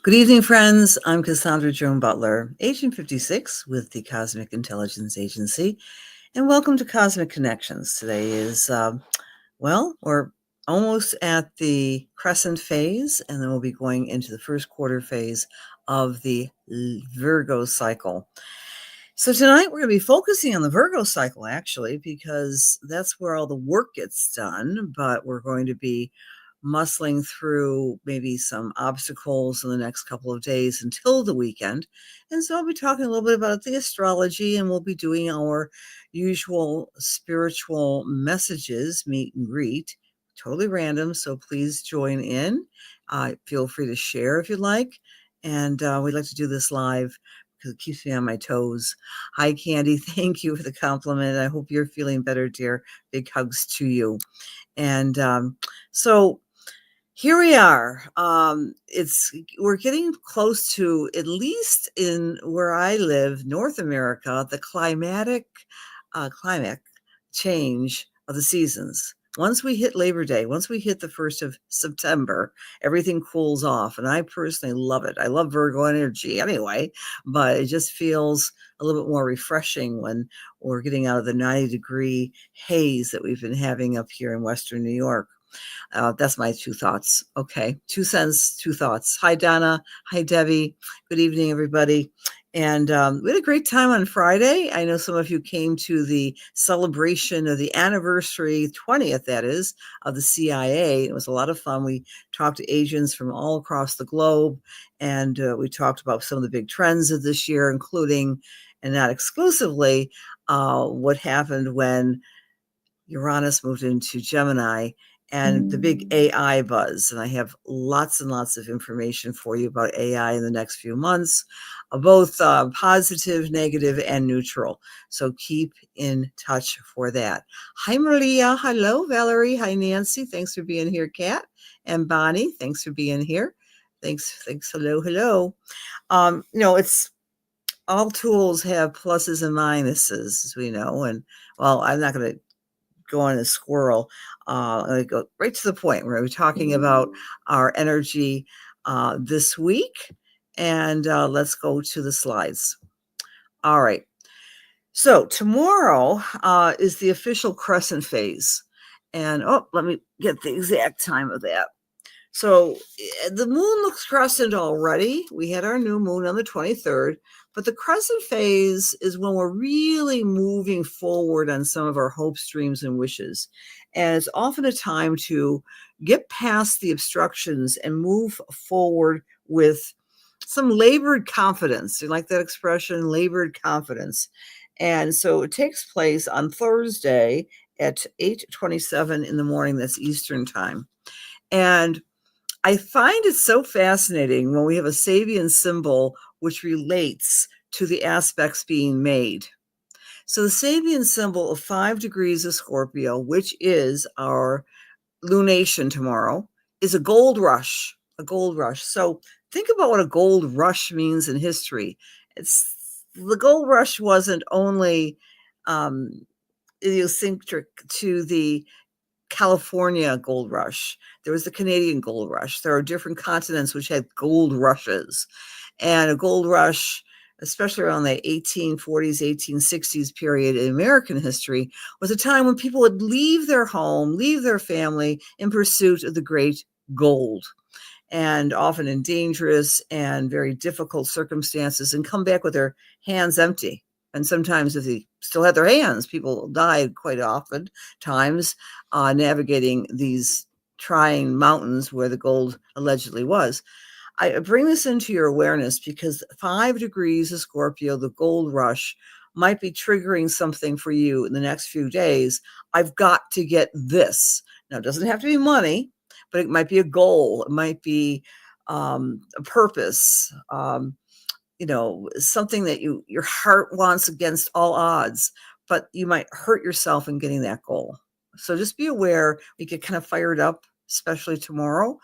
Good evening, friends. I'm Cassandra Joan Butler, Agent 56 with the Cosmic Intelligence Agency, and welcome to Cosmic Connections. Today is, we're almost at the crescent phase, and then we'll be going into the first quarter phase of the Virgo cycle. So tonight we're going to be focusing on the Virgo cycle, actually, because that's where all the work gets done, but we're going to be muscling through maybe some obstacles in the next couple of days until the weekend. And so I'll be talking a little bit about the astrology, and we'll be doing our usual spiritual messages, meet and greet, totally random. So please join in. Feel free to share if you'd like. And we'd like to do this live because it keeps me on my toes. Hi, Candy. Thank you for the compliment. I hope you're feeling better, dear. Big hugs to you. And so here we are. We're getting close to, at least in where I live, North America, the climactic change of the seasons. Once we hit Labor Day, once we hit the 1st of September, everything cools off. And I personally love it. I love Virgo energy anyway, but it just feels a little bit more refreshing when we're getting out of the 90-degree haze that we've been having up here in Western New York. That's my two thoughts. Okay. 2 cents, 2 thoughts. Hi, Donna. Hi, Debbie. Good evening, everybody. And we had a great time on Friday. I know some of you came to the celebration of the anniversary, 20th, that is, of the CIA. It was a lot of fun. We talked to agents from all across the globe, and we talked about some of the big trends of this year, including, and not exclusively, what happened when Uranus moved into Gemini and the big AI buzz. And I have lots and lots of information for you about AI in the next few months, both positive, negative, and neutral. So keep in touch for that. Hi, Maria. Hello, Valerie. Hi, Nancy. Thanks for being here, Kat. And Bonnie, thanks for being here. Thanks. Hello. It's all tools have pluses and minuses, as we know. And well, I'm not going to go on a squirrel. I go right to the point. We're going to be talking about our energy this week, and let's go to the slides. All right. So tomorrow is the official crescent phase, and let me get the exact time of that. So the moon looks crescent already. We had our new moon on the 23rd, but the crescent phase is when we're really moving forward on some of our hopes, dreams, and wishes. And it's often a time to get past the obstructions and move forward with some labored confidence. You like that expression, labored confidence? And so it takes place on Thursday at 8:27 in the morning. That's Eastern time. And I find it so fascinating when we have a Sabian symbol which relates to the aspects being made. So the Sabian symbol of 5 degrees of Scorpio, which is our lunation tomorrow, is a gold rush, So think about what a gold rush means in history. The gold rush wasn't only idiosyncratic to the California gold rush. There was the Canadian gold rush. There are different continents which had gold rushes. And a gold rush, especially around the 1840s, 1860s period in American history, was a time when people would leave their home, leave their family in pursuit of the great gold, and often in dangerous and very difficult circumstances, and come back with their hands empty. And sometimes if they still had their hands, people died quite often times navigating these trying mountains where the gold allegedly was. I bring this into your awareness because 5 degrees of Scorpio, the gold rush, might be triggering something for you in the next few days. I've got to get this. Now, it doesn't have to be money, but it might be a goal. It might be a purpose. Something that your heart wants against all odds, but you might hurt yourself in getting that goal. So just be aware. We get kind of fired up, especially tomorrow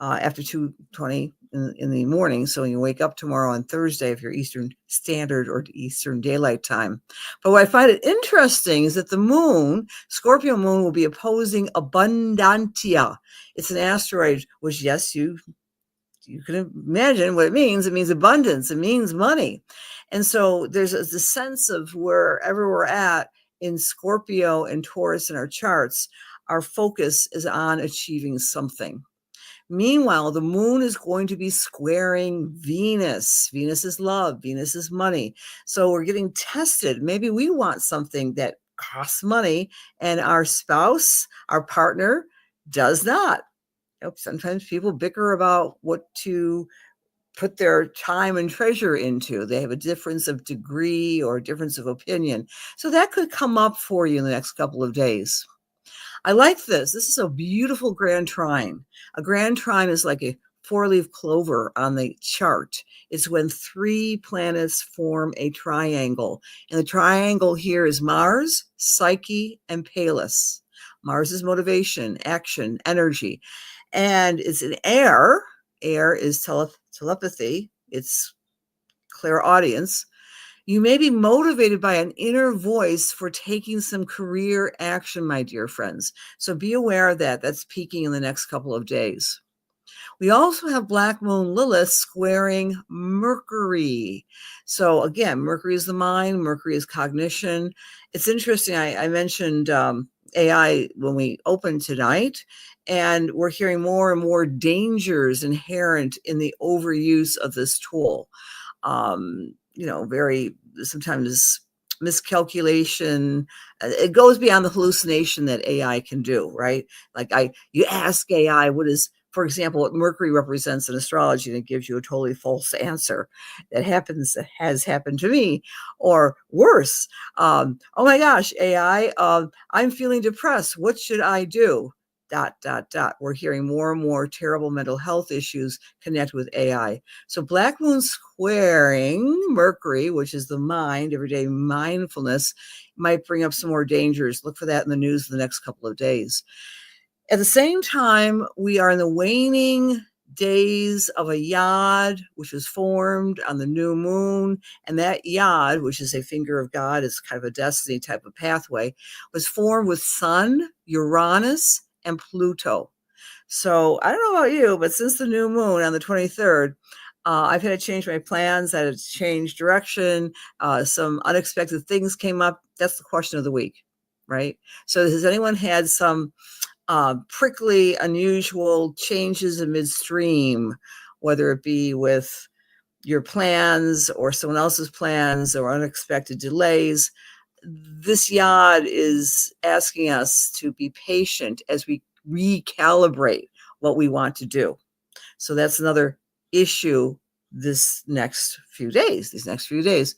after 2:20 in the morning. So when you wake up tomorrow on Thursday, if you're Eastern Standard or Eastern Daylight Time. But what I find it interesting is that the moon, Scorpio moon, will be opposing Abundantia. It's an asteroid, which, yes, you you can imagine what it means. It means abundance. It means money. And so there's the sense of wherever we're at in Scorpio and Taurus in our charts, our focus is on achieving something. Meanwhile, the moon is going to be squaring Venus. Venus is love. Venus is money. So we're getting tested. Maybe we want something that costs money and our spouse, our partner, does not. Sometimes people bicker about what to put their time and treasure into. They have a difference of degree or a difference of opinion. So that could come up for you in the next couple of days. I like this. This is a beautiful grand trine. A grand trine is like a four-leaf clover on the chart. It's when three planets form a triangle. And the triangle here is Mars, Psyche, and Pallas. Mars is motivation, action, energy. And it's an air. Air is telepathy. It's clairaudience. You may be motivated by an inner voice for taking some career action, my dear friends. So be aware of that. That's peaking in the next couple of days. We also have Black Moon Lilith squaring Mercury. So again, Mercury is the mind, Mercury is cognition. It's interesting. I mentioned AI when we opened tonight, and we're hearing more and more dangers inherent in the overuse of this tool. Very sometimes miscalculation. It goes beyond the hallucination that AI can do, right? Like you ask AI, what is, for example, what Mercury represents in astrology, and it gives you a totally false answer. That has happened to me, or worse. Oh my gosh, AI, I'm feeling depressed. What should I do? ... We're hearing more and more terrible mental health issues connect with AI. So Black Moon squaring Mercury, which is the mind, everyday mindfulness, might bring up some more dangers. Look for that in the news in the next couple of days. At the same time, we are in the waning days of a yod, which was formed on the new moon. And that yod, which is a finger of God, is kind of a destiny type of pathway, was formed with Sun, Uranus, and Pluto. So I don't know about you, but since the new moon on the 23rd, I've had to change my plans. I had to change direction. Some unexpected things came up. That's the question of the week, right? So has anyone had some prickly, unusual changes in midstream, whether it be with your plans or someone else's plans or unexpected delays? This yod is asking us to be patient as we recalibrate what we want to do. So that's another issue these next few days.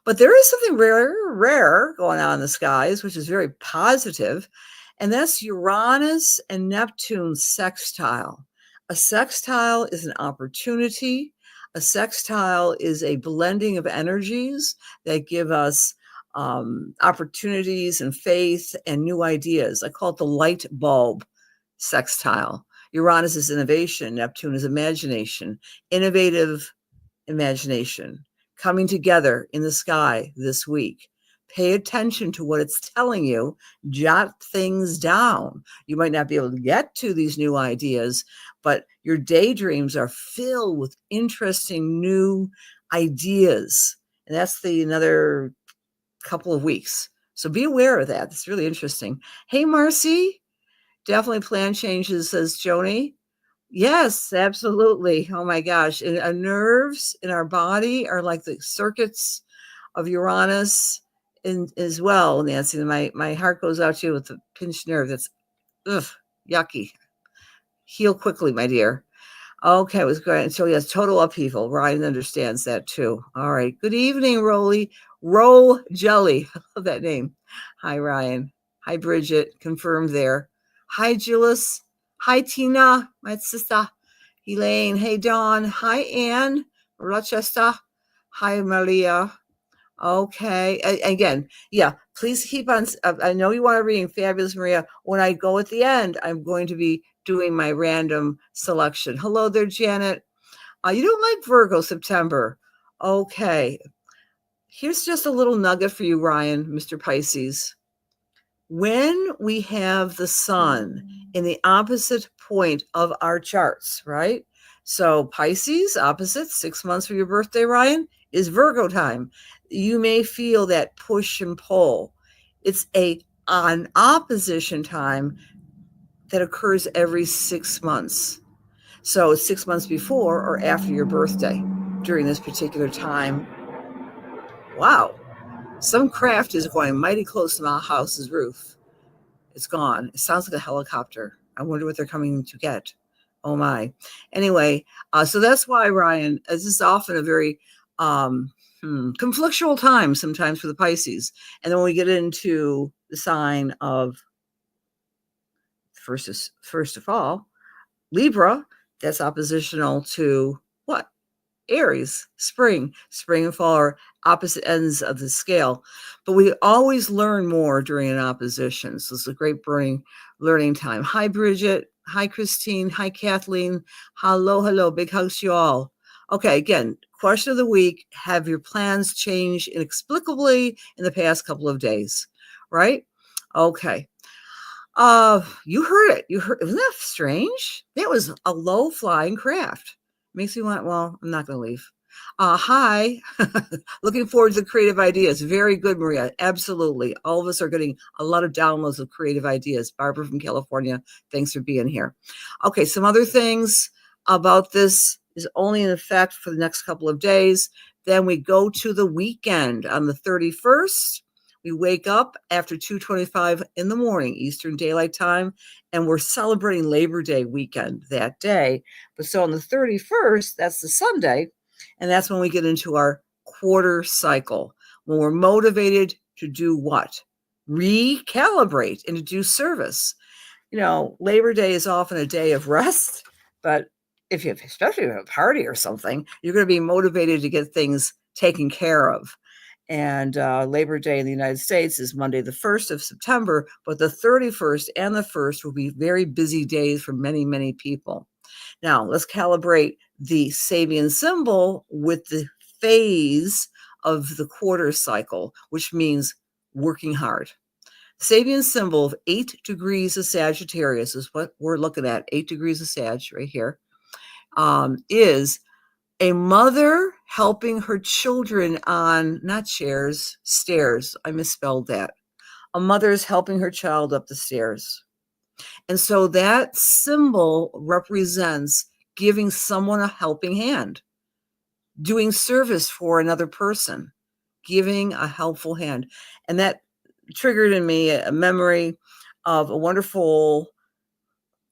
But there is something rare going on in the skies, which is very positive, and that's Uranus and Neptune sextile. A sextile is an opportunity. A sextile is a blending of energies that give us opportunities and faith and new ideas. I call it the light bulb sextile. Uranus is innovation. Neptune is imagination, innovative imagination coming together in the sky this week. Pay attention to what it's telling you. Jot things down. You might not be able to get to these new ideas, but your daydreams are filled with interesting new ideas. And that's another couple of weeks. So be aware of that. It's really interesting. Hey, Marcy, definitely plan changes, says Joni. Yes, absolutely. Oh my gosh. And our nerves in our body are like the circuits of Uranus as well, Nancy. My heart goes out to you with a pinched nerve. That's yucky. Heal quickly, my dear. Okay, it was great. So yes, total upheaval. Ryan understands that too. All right. Good evening, Roll Jelly. I love that name. Hi, Ryan. Hi, Bridget. Confirmed there. Hi, Julius. Hi, Tina, my sister. Elaine. Hey, Dawn. Hi, Anne. Rochester. Hi, Maria. Okay. Again, yeah, please keep on. I know you want to read Fabulous Maria. When I go at the end, I'm going to be doing my random selection. Hello there, Janet. You don't like Virgo September. Okay. Here's just a little nugget for you, Ryan, Mr. Pisces. When we have the sun in the opposite point of our charts, right? So Pisces, opposite, 6 months for your birthday, Ryan, is Virgo time. You may feel that push and pull. It's an opposition time that occurs every 6 months. So 6 months before or after your birthday during this particular time. Wow. Some craft is going mighty close to my house's roof. It's gone. It sounds like a helicopter. I wonder what they're coming to get. Oh my. Anyway, so that's why, Ryan, this is often a very conflictual time sometimes for the Pisces. And then when we get into the sign of first of all, Libra, that's oppositional to what? Aries, spring and fall are opposite ends of the scale, but we always learn more during an opposition. So it's a great learning time. Hi, Bridget. Hi, Christine. Hi, Kathleen. Hello. Big hugs to you all. Okay, again, question of the week. Have your plans changed inexplicably in the past couple of days? Right? Okay. You heard it. Isn't that strange? That was a low flying craft. Makes me want, well, I'm not going to leave. Hi. Looking forward to the creative ideas. Very good, Maria. Absolutely. All of us are getting a lot of downloads of creative ideas. Barbara from California, thanks for being here. Okay, some other things about this is only in effect for the next couple of days. Then we go to the weekend on the 31st. We wake up after 2:25 in the morning, Eastern Daylight Time, and we're celebrating Labor Day weekend that day. But so on the 31st, that's the Sunday, and that's when we get into our quarter cycle, when we're motivated to do what? Recalibrate and to do service. You know, Labor Day is often a day of rest, but especially if you have a party or something, you're going to be motivated to get things taken care of. And Labor Day in the United States is Monday, the 1st of September, but the 31st and the 1st will be very busy days for many, many people. Now, let's calibrate the Sabian symbol with the phase of the quarter cycle, which means working hard. Sabian symbol of 8 degrees of Sagittarius is what we're looking at, 8 degrees of Sag right here, is a mother helping her children on, not chairs, stairs. I misspelled that. A mother is helping her child up the stairs. And so that symbol represents giving someone a helping hand, doing service for another person, giving a helpful hand. And that triggered in me a memory of a wonderful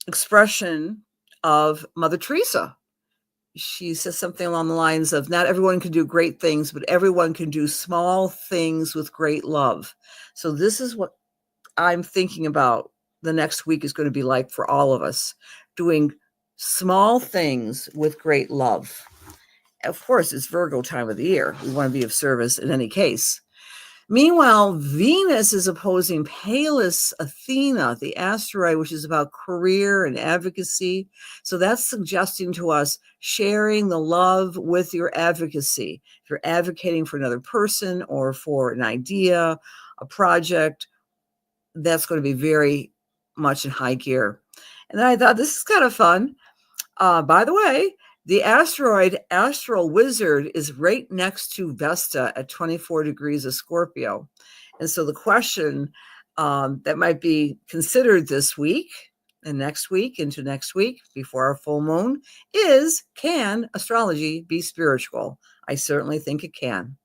expression of Mother Teresa. She says something along the lines of, not everyone can do great things, but everyone can do small things with great love. So this is what I'm thinking about the next week is going to be like for all of us, doing small things with great love. Of course, it's Virgo time of the year. We want to be of service in any case. Meanwhile, Venus is opposing Pallas Athena, the asteroid, which is about career and advocacy. So that's suggesting to us sharing the love with your advocacy. If you're advocating for another person or for an idea, a project, that's going to be very much in high gear. And then I thought, this is kind of fun. By the way, the asteroid Astral Wizard is right next to Vesta at 24 degrees of Scorpio. And so the question that might be considered this week and next week into next week before our full moon is, can astrology be spiritual? I certainly think it can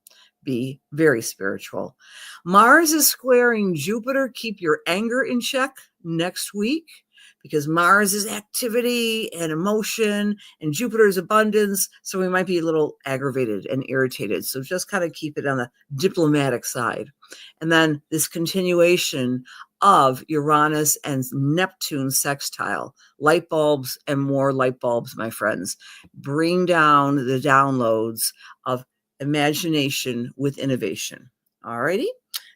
be very spiritual. Mars is squaring Jupiter. Keep your anger in check next week, because Mars is activity and emotion and Jupiter is abundance. So we might be a little aggravated and irritated. So just kind of keep it on the diplomatic side. And then this continuation of Uranus and Neptune sextile, light bulbs and more light bulbs, my friends. Bring down the downloads of imagination with innovation. All righty.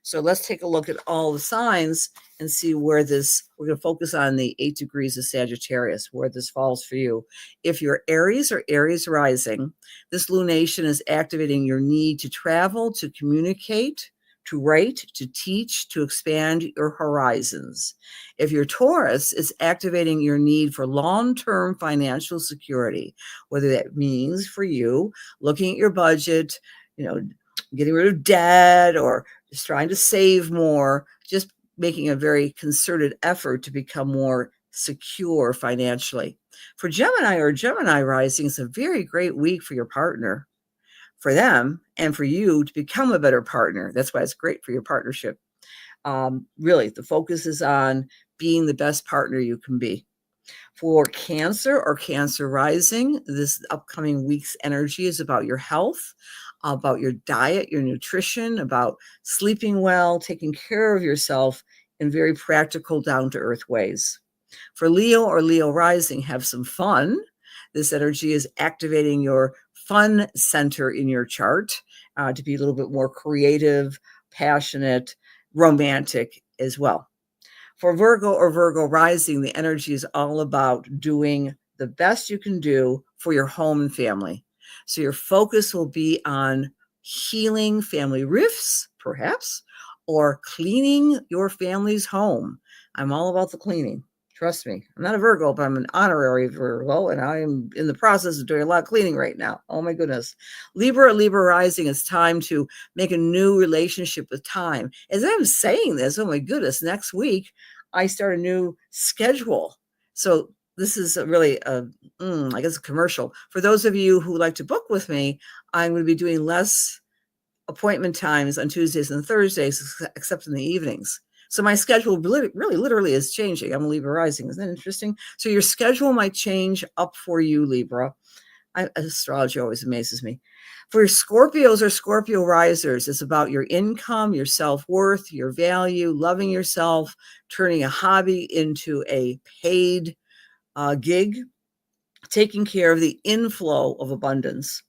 So let's take a look at all the signs and see where this, we're going to focus on the 8 degrees of Sagittarius, where this falls for you. If you're Aries or Aries rising, this lunation is activating your need to travel, to communicate, to write, to teach, to expand your horizons. If you're Taurus, it's activating your need for long-term financial security, whether that means for you looking at your budget, getting rid of debt, or just trying to save more, just making a very concerted effort to become more secure financially. For Gemini or Gemini rising, it's a very great week for your partner, for them, and for you to become a better partner. That's why it's great for your partnership. Really, the focus is on being the best partner you can be. For Cancer or Cancer rising, this upcoming week's energy is about your health, about your diet, your nutrition, about sleeping well, taking care of yourself in very practical, down-to-earth ways. For Leo or Leo rising, have some fun. This energy is activating your fun center in your chart to be a little bit more creative, passionate, romantic as well. For Virgo or Virgo rising, the energy is all about doing the best you can do for your home and family. So your focus will be on healing family rifts, perhaps, or cleaning your family's home. I'm all about the cleaning. Trust me, I'm not a Virgo, but I'm an honorary Virgo, and I am in the process of doing a lot of cleaning right now. Oh my goodness. Libra or Libra rising, it's time to make a new relationship with time. As I'm saying this, oh my goodness, next week, I start a new schedule. So this is really I guess a commercial. For those of you who like to book with me, I'm going to be doing less appointment times on Tuesdays and Thursdays, except in the evenings. So my schedule really literally is changing. I'm a Libra rising. Isn't that interesting? So your schedule might change up for you, Libra. Astrology always amazes me. For your Scorpios or Scorpio risers, it's about your income, your self-worth, your value, loving yourself, turning a hobby into a paid gig, taking care of the inflow of abundance,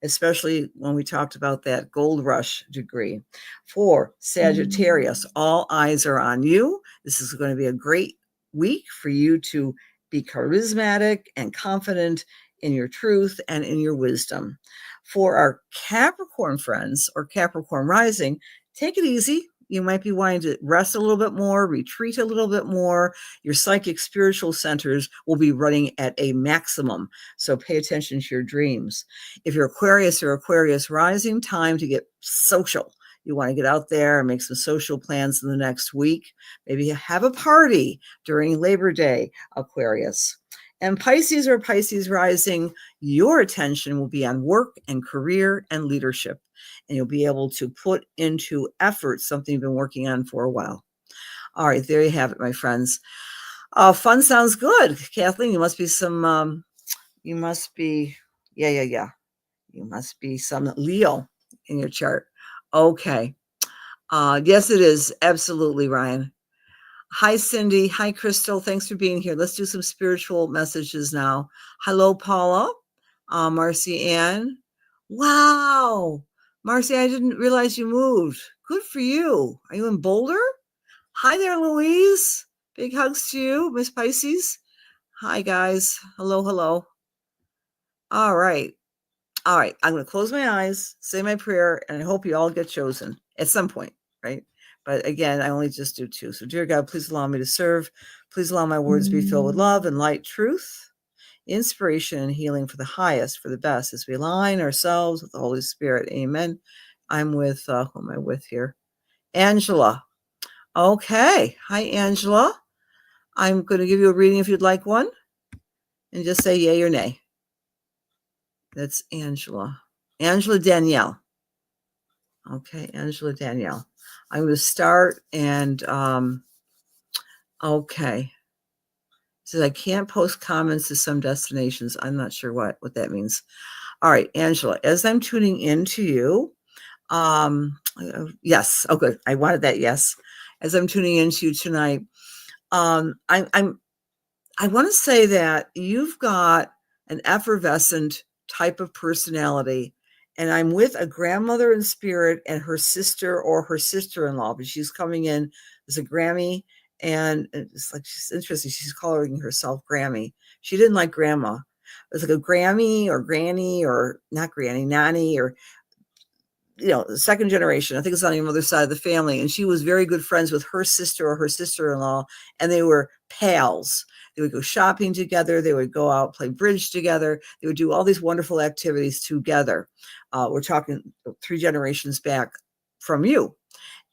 especially when we talked about that gold rush degree. For Sagittarius, all eyes are on you. This is going to be a great week for you to be charismatic and confident in your truth and in your wisdom. For our Capricorn friends or Capricorn rising, take it easy. You might be wanting to rest a little bit more, retreat a little bit more. Your psychic spiritual centers will be running at a maximum. So pay attention to your dreams. If you're Aquarius or Aquarius rising, time to get social. You want to get out there and make some social plans in the next week. Maybe have a party during Labor Day, Aquarius. And Pisces or Pisces rising, your attention will be on work and career and leadership. And you'll be able to put into effort something you've been working on for a while. All right, there you have it, my friends. Fun sounds good. Kathleen, you must be some, you must be some Leo in your chart. Okay. Yes, it is. Absolutely, Ryan. Hi, Cindy. Hi, Crystal. Thanks for being here. Let's do some spiritual messages now. Hello, Paula. Marcy Ann. Wow. Marcy, I didn't realize you moved. Good for you. Are you in Boulder? Hi there, Louise. Big hugs to you, Miss Pisces. Hi, guys. Hello, hello. All right. All right. I'm going to close my eyes, say my prayer, and I hope you all get chosen at some point, right? But again, I only just do two. So, dear God, please allow me to serve. Please allow my words to be filled with love and light, truth, inspiration, and healing for the highest, for the best, as we align ourselves with the Holy Spirit. Amen. I'm with, who am I with here? Angela. Okay. Hi, Angela. I'm going to give you a reading if you'd like one. And just say yay or nay. That's Angela. Angela Danielle. Okay, Angela Danielle. I'm going to start and, okay. It says I can't post comments to some destinations. I'm not sure what that means. All right, Angela, as I'm tuning into you, yes. Oh, good. I wanted that. Yes. As I'm tuning into you tonight, I want to say that you've got an effervescent type of personality, and I'm with a grandmother in spirit and her sister or her sister-in-law, but she's coming in as a Grammy, and it's like, she's interesting. She's calling herself Grammy. She didn't like grandma. It's like a Grammy or granny, or not granny, nanny, or the second generation. I think it's on your mother's side of the family. And she was very good friends with her sister or her sister-in-law, and they were pals. They would go shopping together. They would go out, play bridge together. They would do all these wonderful activities together. We're talking 3 generations back from you.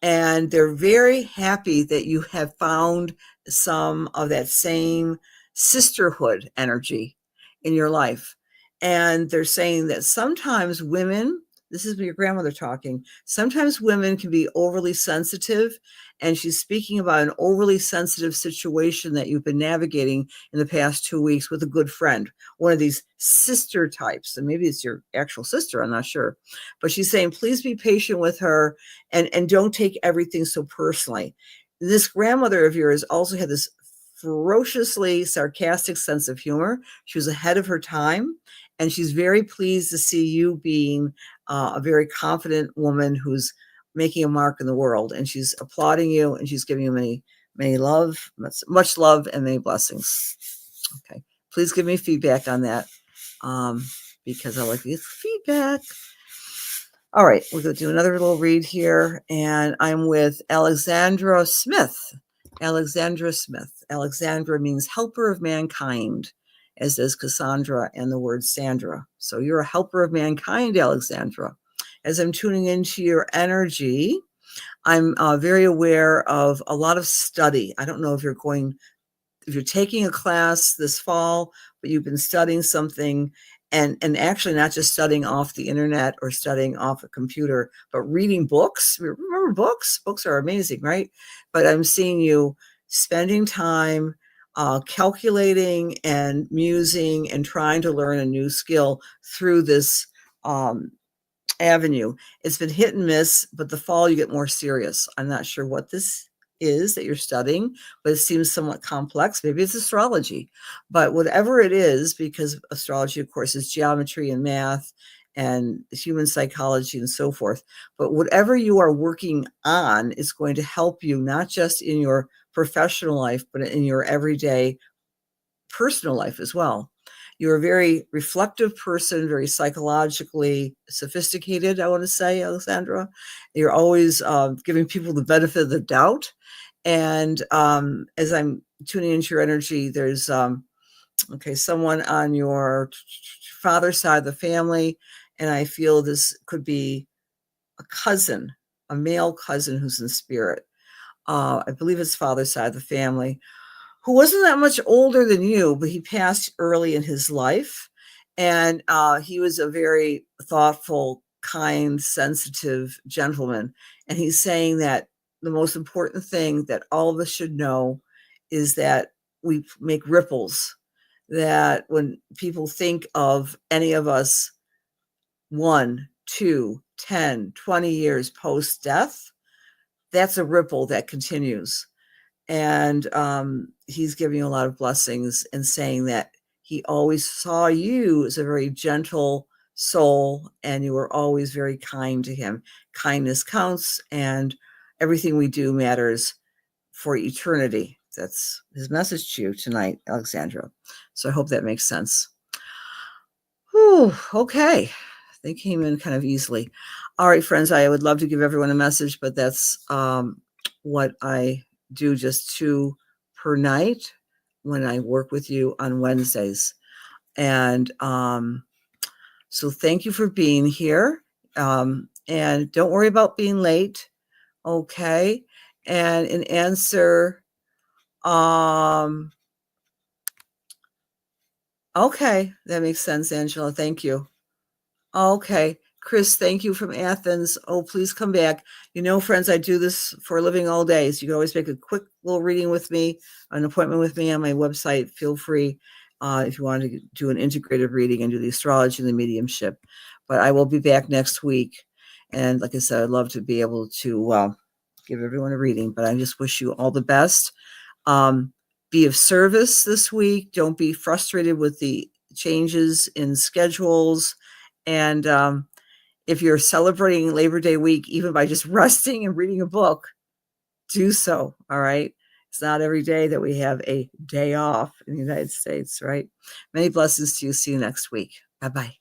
And they're very happy that you have found some of that same sisterhood energy in your life. And they're saying that sometimes women, this is your grandmother talking, sometimes women can be overly sensitive. And she's speaking about an overly sensitive situation that you've been navigating in the past 2 weeks with a good friend, one of these sister types. And maybe it's your actual sister, I'm not sure. But she's saying, please be patient with her and don't take everything so personally. This grandmother of yours also had this ferociously sarcastic sense of humor. She was ahead of her time, and she's very pleased to see you being a very confident woman who's making a mark in the world. And she's applauding you, and she's giving you many love, much love, and many blessings. Okay, please give me feedback on that, because I like to get feedback. All right, we're going to do another little read here, and I'm with Alexandra Smith. Alexandra Smith. Alexandra means helper of mankind, as does Cassandra and the word Sandra. So you're a helper of mankind, Alexandra. As I'm tuning into your energy, I'm very aware of a lot of study. I don't know if you're taking a class this fall, but you've been studying something, and actually not just studying off the internet or studying off a computer, but reading books. Remember books? Books are amazing, right? But I'm seeing you spending time calculating and musing and trying to learn a new skill through this avenue. It's been hit and miss, but the fall you get more serious. I'm not sure what this is that you're studying, but it seems somewhat complex. Maybe it's astrology, but whatever it is, because astrology, of course, is geometry and math and human psychology and so forth. But whatever you are working on is going to help you, not just in your professional life, but in your everyday personal life as well. You're a very reflective person, very psychologically sophisticated, I want to say, Alexandra. You're always giving people the benefit of the doubt. And as I'm tuning into your energy, there's someone on your father's side of the family, and I feel this could be a cousin, a male cousin who's in spirit. I believe it's father's side of the family, who wasn't that much older than you, but he passed early in his life. And he was a very thoughtful, kind, sensitive gentleman. And he's saying that the most important thing that all of us should know is that we make ripples, that when people think of any of us 1, 2, 10, 20 years post-death, that's a ripple that continues. And he's giving you a lot of blessings and saying that he always saw you as a very gentle soul, and you were always very kind to him. Kindness counts, and everything we do matters for eternity. That's his message to you tonight, Alexandra. So I hope that makes sense. Whew, okay. They came in kind of easily. All right, friends, I would love to give everyone a message, but that's what I do, just 2 per night when I work with you on Wednesdays. And so thank you for being here. And don't worry about being late. Okay. And in answer, okay, that makes sense, Angela. Thank you. Okay. Chris, thank you from Athens. Oh, please come back. Friends, I do this for a living all day. So you can always make a quick little reading with me, an appointment with me on my website. Feel free if you want to do an integrative reading and do the astrology and the mediumship. But I will be back next week. And like I said, I'd love to be able to give everyone a reading, but I just wish you all the best. Be of service this week. Don't be frustrated with the changes in schedules. And if you're celebrating Labor Day week, even by just resting and reading a book, do so. All right. It's not every day that we have a day off in the United States, right? Many blessings to you. See you next week. Bye-bye.